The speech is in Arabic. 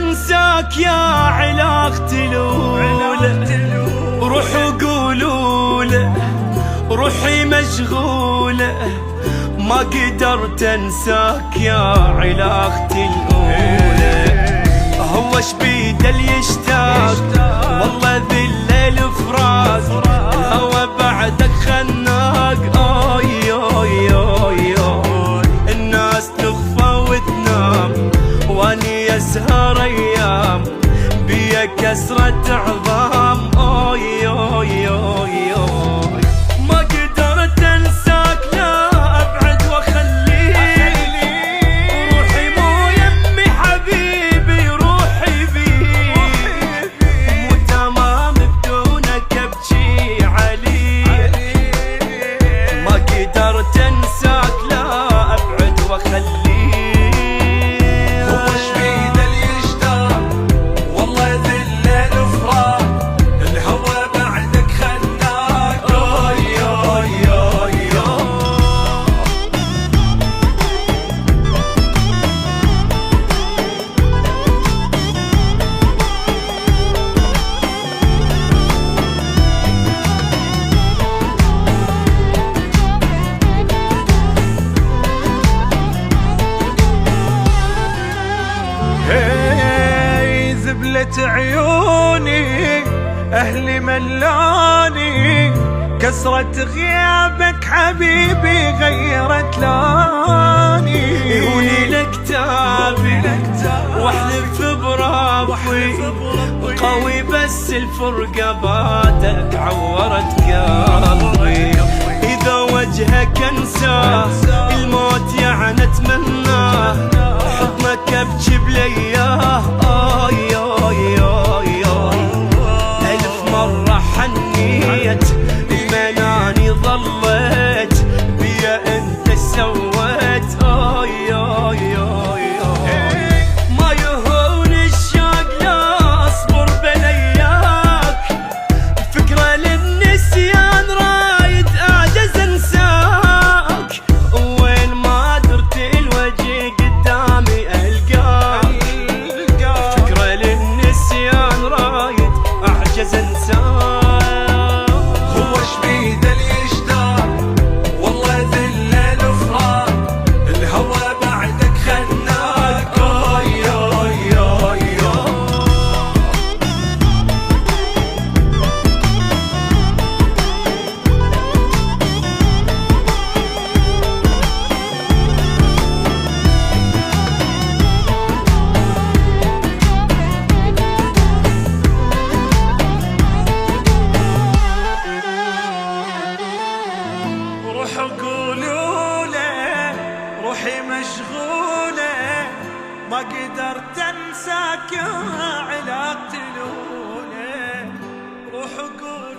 انساك يا علاقتي الأولى، روحوا قولوا له روحي مشغولة، ما قدرت انساك يا علاقتي الأولى. هو ايش بيده اللي يشتاق والله ذي الليل فراق، الهوى بعدك خناق. اوي اوي اوي اوي الناس تخفى وتنام واني اسهر ايام بيا كسرة عظام. اوي اوي اوي اوي ما قدرت انساك لا ابعد واخليك، روحي مو يمي حبيبي روحي بيك، مو تمام بدونك ابكي عليك. ما قدرت انساك لا ابعد واخليك. زبلة عيوني أهلي ملاني، كسرة غيابك حبيبي غيرت لاني. يهوني لكتابي واحلف بربي قوي بس الفرقة بعدك عورت قلبي. إذا وجهك انساه الموت يعني اتمناه، حضنك ابكي بلياه. آي آي آي آي ألف مرة حنيت المناني ظليت بيا انت سويت. آي آي آي آي ما يهون الشوق لا اصبر بلياك، فكرة للنسيان رايد اعجز انساك، وين ما درت الوجه قدامي القاك، فكرة للنسيان رايد اعجز انساك. هو ايش بيده اللي يشتاق والله ذي الليل فراق، الهوى بعدك خناق. اوي اوي اوي روحوا قولوا له روحي مشغولة، ما قدرت انساك يا علاقتي الأولى. روحوا قولوا